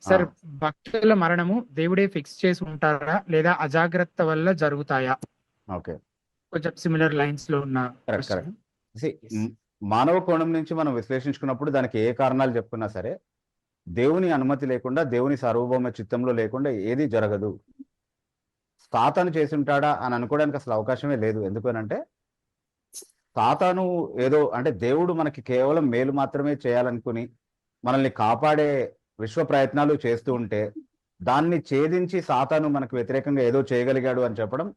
Sir, భక్తుల మరణము దేవుడే ఫిక్స్ చేసి ఉంటారా లేదా అజాగ్రత్త వల్ల జరుగుతాయా? ఓకే, కొంచెం సిమిలర్ లైన్స్ లో ఉన్న కరెక్ట్ కరెక్ట్. క్వశ్చన్. మానవ కోణం నుంచి మనం విశ్లేషించుకున్నప్పుడు దానికి ఏ కారణాలు చెప్పుకున్నా సరే, దేవుని అనుమతి లేకుండా, దేవుని సార్వభౌమ చిత్తంలో లేకుండా ఏది జరగదు. సాతాను చేసి ఉంటాడా అని అనుకోవడానికి అసలు అవకాశమే లేదు. ఎందుకనంటే సాతాను ఏదో అంటే దేవుడు మనకి కేవలం మేలు మాత్రమే చేయాలనుకుని మనల్ని కాపాడే విశ్వ ప్రయత్నాలు చేస్తూ ఉంటే దాన్ని ఛేదించి సాతాను మనకు వ్యతిరేకంగా ఏదో చేయగలిగాడు అని చెప్పడం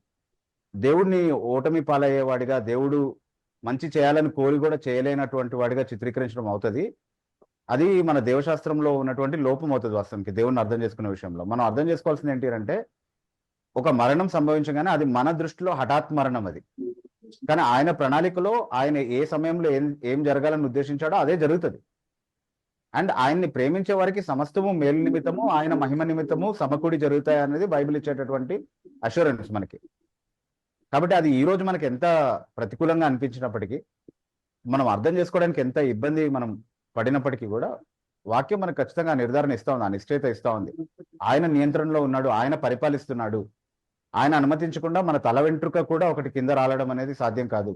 దేవుడిని ఓటమి పాలయ్యేవాడిగా, దేవుడు మంచి చేయాలని కోరి కూడా చేయలేనటువంటి వాడిగా చిత్రీకరించడం అవుతుంది. అది మన దేవశాస్త్రంలో ఉన్నటువంటి లోపం అవుతుంది. వాస్తవానికి దేవుడిని అర్థం చేసుకునే విషయంలో మనం అర్థం చేసుకోవాల్సింది ఏంటి అంటే, ఒక మరణం సంభవించగానే అది మన దృష్టిలో హఠాత్ మరణం అది. కానీ ఆయన ప్రణాళికలో ఆయన ఏ సమయంలో ఏం జరగాలని ఉద్దేశించాడో అదే జరుగుతుంది. అండ్ ఆయన్ని ప్రేమించే వారికి సమస్తము మేలు నిమిత్తము, ఆయన మహిమ నిమిత్తము సమకూడి జరుగుతాయి అనేది బైబిల్ ఇచ్చేటటువంటి అష్యూరెన్స్ మనకి. కాబట్టి అది ఈ రోజు మనకి ఎంత ప్రతికూలంగా అనిపించినప్పటికీ, మనం అర్థం చేసుకోవడానికి ఎంత ఇబ్బంది మనం పడినప్పటికీ కూడా వాక్యం మనకు ఖచ్చితంగా నిర్ధారణ ఇస్తా ఉంది, ఆ నిశ్చయిత ఇస్తా ఉంది. ఆయన నియంత్రణలో ఉన్నాడు, ఆయన పరిపాలిస్తున్నాడు. ఆయన అనుమతించకుండా మన తల వెంట్రుక కూడా ఒకటి కింద రాలడం అనేది సాధ్యం కాదు.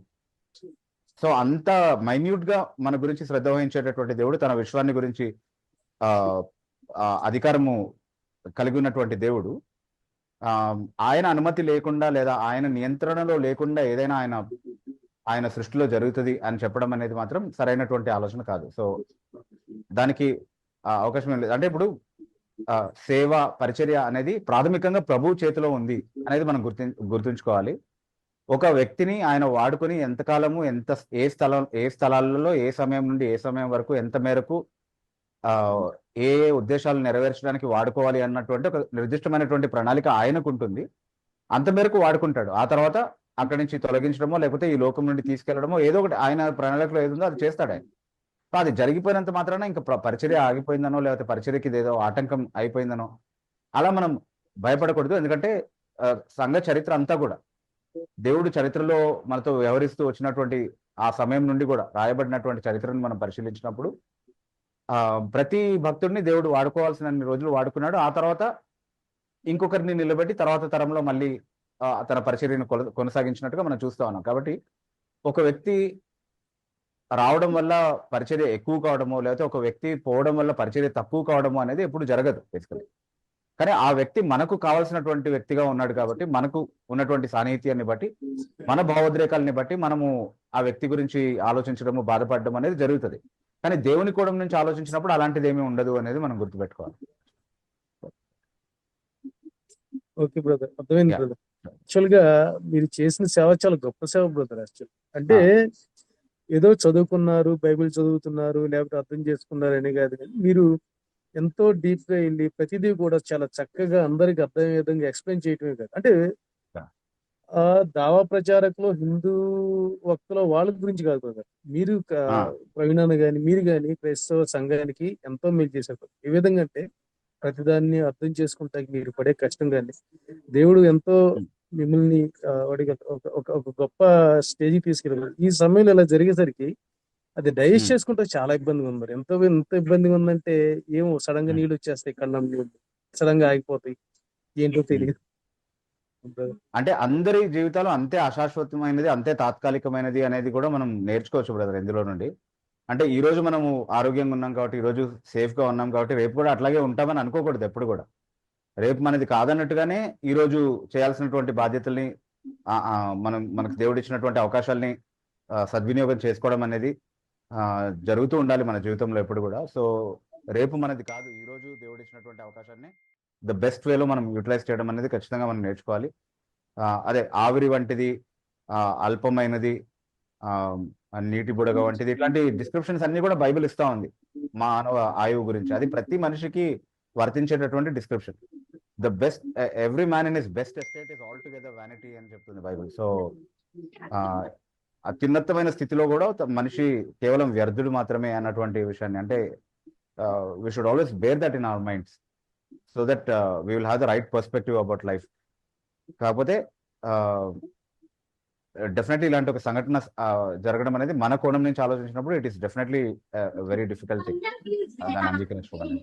సో అంత మైన్యూట్ గా మన గురించి శ్రద్ధ వహించేటటువంటి దేవుడు, తన విశ్వాన్ని గురించి అధికారము కలిగి ఉన్నటువంటి దేవుడు, ఆయన అనుమతి లేకుండా లేదా ఆయన నియంత్రణలో లేకుండా ఏదైనా ఆయన సృష్టిలో జరుగుతుంది అని చెప్పడం అనేది మాత్రం సరైనటువంటి ఆలోచన కాదు. సో దానికి అవకాశం ఏం లేదు. అంటే ఇప్పుడు సేవ, పరిచర్య అనేది ప్రాథమికంగా ప్రభువు చేతిలో ఉంది అనేది మనం గుర్తుంచుకోవాలి. ఒక వ్యక్తిని ఆయన వాడుకొని ఎంతకాలము, ఏ స్థలాలలో, ఏ సమయం నుండి ఏ సమయం వరకు, ఎంత మేరకు ఏ ఉద్దేశాలు నెరవేర్చడానికి వాడుకోవాలి అన్నటువంటి ఒక నిర్దిష్టమైనటువంటి ప్రణాళిక ఆయనకు ఉంటుంది. అంత మేరకు వాడుకుంటాడు. ఆ తర్వాత అక్కడి నుంచి తొలగించడమో లేకపోతే ఈ లోకం నుండి తీసుకెళ్లడమో ఏదో ఒకటి ఆయన ప్రణాళికలో ఏదో అది చేస్తాడు ఆయన. అది జరిగిపోయినంత మాత్రాన ఇంకా పరిచర్య ఆగిపోయిందనో లేకపోతే పరిచర్యకి ఏదో ఆటంకం అయిపోయిందనో అలా మనం భయపడకూడదు. ఎందుకంటే సంఘ చరిత్ర అంతా కూడా దేవుడు చరిత్రలో మనతో వ్యవహరిస్తూ వచ్చినటువంటి ఆ సమయం నుండి కూడా రాయబడినటువంటి చరిత్రను మనం పరిశీలించినప్పుడు ప్రతి భక్తుడిని దేవుడు వాడుకోవాల్సిన రోజులు వాడుకున్నాడు. ఆ తర్వాత ఇంకొకరిని నిలబెట్టి తర్వాత తరంలో మళ్ళీ తన పరిచర్యను కొనసాగించినట్టుగా మనం చూస్తా ఉన్నాం. కాబట్టి ఒక వ్యక్తి రావడం వల్ల పరిచర్య ఎక్కువ కావడమో లేకపోతే ఒక వ్యక్తి పోవడం వల్ల పరిచర్య తక్కువ కావడమో అనేది ఎప్పుడు జరగదు బేసికలీ. కానీ ఆ వ్యక్తి మనకు కావాల్సినటువంటి వ్యక్తిగా ఉన్నాడు కాబట్టి మనకు ఉన్నటువంటి సాన్నిహిత్యాన్ని బట్టి, మన భావోద్రేకాలని బట్టి మనము ఆ వ్యక్తి గురించి ఆలోచించడము, బాధపడడం అనేది జరుగుతుంది. కానీ దేవుని కోణం నుంచి ఆలోచించినప్పుడు అలాంటిది ఏమీ ఉండదు అనేది మనం గుర్తుపెట్టుకోవాలి. ఓకే బ్రదర్, అర్థమైంది బ్రదర్. యాక్చువల్ గా మీరు చేసిన సేవ చాలా గొప్ప సేవ బ్రదర్. యాక్చువల్ అంటే ఏదో చదువుకున్నారు, బైబిల్ చదువుతున్నారు, లేకపోతే అర్థం చేసుకున్నారు అని కాదు, కానీ మీరు ఎంతో డీప్ గా వెళ్ళి ప్రతిదీ కూడా చాలా చక్కగా అందరికి అర్థమయ్యే విధంగా ఎక్స్ప్లెయిన్ చేయటమే కాదు, అంటే దావా ప్రచారకులు, హిందూ వక్తుల వాళ్ళ గురించి కాదు బ్రదర్, మీరు ప్రవీణాన్ని గాని మీరు గాని క్రైస్తవ సంఘానికి ఎంతో మేలు చేశారు. ఏ విధంగా అంటే ప్రతిదాన్ని అర్థం చేసుకుంటానికి మీరు పడే కష్టం కానీ దేవుడు ఎంతో మిమ్మల్ని ఒక గొప్ప స్టేజ్కి తీసుకెళ్ళారు. ఈ సమయంలో ఇలా జరిగేసరికి అది డైజెస్ట్ చేసుకుంటే చాలా ఇబ్బందిగా ఉంది. మరి ఎంత ఇబ్బందిగా ఉందంటే ఏమో సడన్ గా నీళ్ళు వచ్చేస్తాయి, కళ్ళం నీళ్ళు సడన్ గా ఆగిపోతాయి, ఏంటో తెలియదు. అంటే అందరి జీవితాలు అంతే అశాశ్వతమైనది, అంతే తాత్కాలికమైనది అనేది కూడా మనం నేర్చుకోవచ్చు బ్రదర్ ఇందులో నుండి. అంటే ఈ రోజు మనము ఆరోగ్యంగా ఉన్నాం కాబట్టి, ఈ రోజు సేఫ్ గా ఉన్నాం కాబట్టి రేపు కూడా అట్లాగే ఉంటామని అనుకోకూడదు ఎప్పుడు కూడా. రేపు మనది కాదన్నట్టుగానే ఈ రోజు చేయాల్సినటువంటి బాధ్యతల్ని, మనకు దేవుడు ఇచ్చినటువంటి అవకాశాలని సద్వినియోగం చేసుకోవడం అనేది జరుగుతూ ఉండాలి మన జీవితంలో ఎప్పుడు కూడా. సో రేపు మనది కాదు, ఈ రోజు దేవుడు ఇచ్చినటువంటి అవకాశాన్ని ద బెస్ట్ వేలో మనం యూటిలైజ్ చేయడం అనేది ఖచ్చితంగా మనం నేర్చుకోవాలి. అదే ఆవిరి వంటిది, అల్పమైనది, నీటి బుడగ వంటిది, ఇట్లాంటి డిస్క్రిప్షన్స్ అన్ని కూడా బైబిల్ ఇస్తా ఉంది మానవ ఆయువు గురించి. అది ప్రతి మనిషికి వర్తించేటటువంటి description. The best, every man in his best estate is all together vanity అని చెప్తుంది బైబిల్. సో అత్యున్నతమైన స్థితిలో కూడా మనిషి కేవలం వ్యర్థుడు మాత్రమే అన్నటువంటి విషయాన్ని, అంటే we should always bear that in our minds so that we will have the right perspective about life. కాకపోతే డెఫినెట్లీ ఇలాంటి ఒక సంఘటన జరగడం అనేది మన కోణం నుంచి ఆలోచించినప్పుడు it is definitely very difficult thing దాన్ని అంగీకరించుకోవాలి.